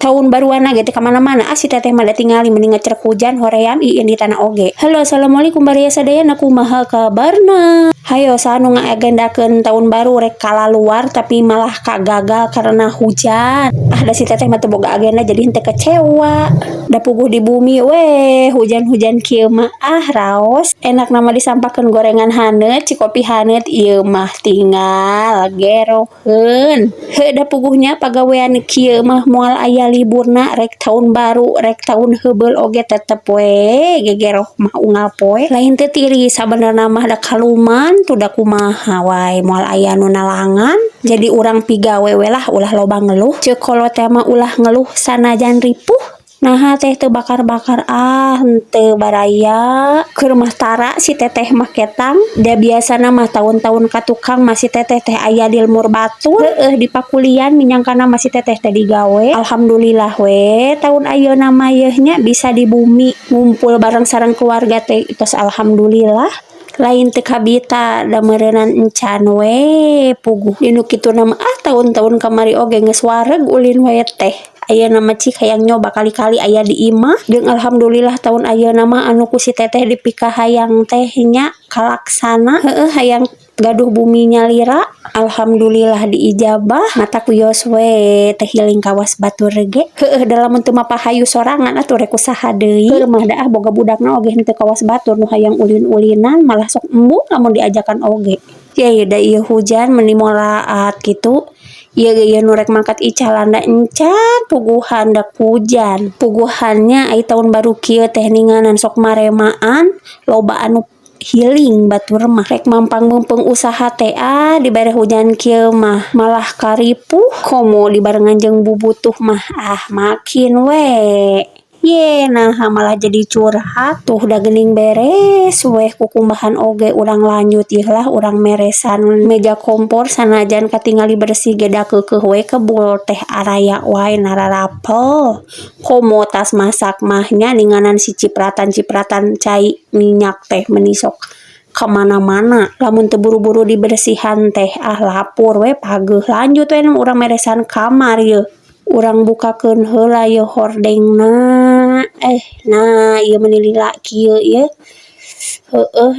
tahun baruana gitu kemana-mana si teteh mah tingali mending ngecerek hujan hoream ieu di tanah oge. Halo assalamualaikum bariya sadayana kumaha kabarna. Hayo sanu ngagendakeun tahun baru rek kala luar tapi malah kagagal karena hujan. Da si teteh mah teu boga agenda jadi henteu kecewa. Da puguh di bumi weh hujan-hujan kieu mah raos. Enak nama disampakeun gorengan haneut, cikopi haneut ieu mah tinggal geroheun. Heuh da puguhnya pagawean kieu mah moal aya liburna rek tahun baru, rek tahun heubeul oge tetep we gegeroh mah unggal poe. Lain teu tiris sabenerna mah da kaluman tu da kumaha wae moal aya nu nalangan. Jadi urang pigawe we lah ulah loba ngeluh. Ceuk kolot teh mah ulah ngeluh sanajan ripuh. Nah teh teu bakar-bakar henteu baraya keur mah tara si teteh mah ketang da biasana mah tahun-tahun ka tukang masih teteh teh aya di lemur batur di pakulian minyangkana masih teteh teh digawe. Alhamdulillah we tahun ayeuna mah nya bisa di bumi ngumpul bareng sareng keluarga teh tos alhamdulillah. Lain teu kabita da meureunnan encan we puguh dinu kitu nama tahun-tahun kamari oge geus wareg ulin we teh. Ayeuna mah cik hayang nyoba kali-kali aya di imah jeung alhamdulillah tahun ayeuna mah anu ku si teteh dipikahayang teh nya kalaksana. Hayang gaduh bumi nyalira alhamdulillah diijabah mata kuyos we teh hiling kawas batur ge. Da lamun teu mapahayu sorangan atuh rek usaha deui. Keur mah da boga budakna oge henteu kawas batur nu hayang ulin-ulinan malah sok embung lamun diajakan oge. Ya da ieu hujan meni moraat kitu. Ieu nu rek mangkat icalanda encan puguhan da hujan. Puguhannya ai tahun baru kieu teh ninganan sok maremaan loba anu healing batur mah rek mampang mumpung usaha teh dibere hujan kieu mah malah karipuh komo dibarengan jeung bubutuh mah makin we. Nah malah jadi curhat tuh da geuning beres weh kukumbahan oge urang lanjut ieu lah urang meresan meja kompor sanajan katingali bersih ge da keukeuh we kebul teh araya wae nararapel. Komo tas masak mah nya ninganan si cipratan-cipratan cai minyak teh meuni sok kemana-mana. Lamun teu buru-buru dibersihan teh lapur we pageuh. Lanjut we urang meresan kamar ieu. Urang bukakeun heula ieu hordengna. Nah ieu meuni lila kieu ieu.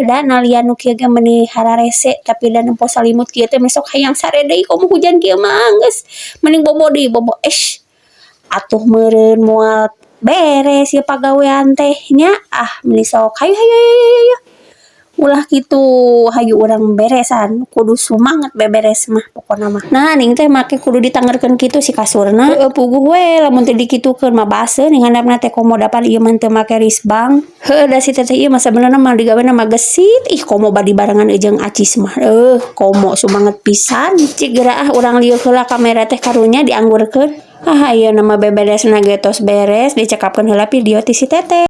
Da nalian nu kieu ge meuni hararese tapi da nempo salimut kieu teh besok hayang sare deui komo hujan kieu mah geus mending bobo deui bobo atuh meureun moal beres ieu pagawean teh nya meuni sok hayu ulah kitu hayu urang beresan kudu sumanget beberes mah pokona mah. Nah ning teh make kudu ditanggerkeun kitu si kasurna. Puguh we lamun teu dikitukeun mah baseuh ning handapna teh komodapan ieu mah teu make risbang. Da si teteh ieu mah sabenerna mah digawena mah gesit komo badi barengan jeung acis mah komo sumanget pisan. Cik geura urang lieur heula kamera teh karunya dianggurkeun. Ayeuna mah beberesna ge tos beres dicekapkeun heula video ti si teteh.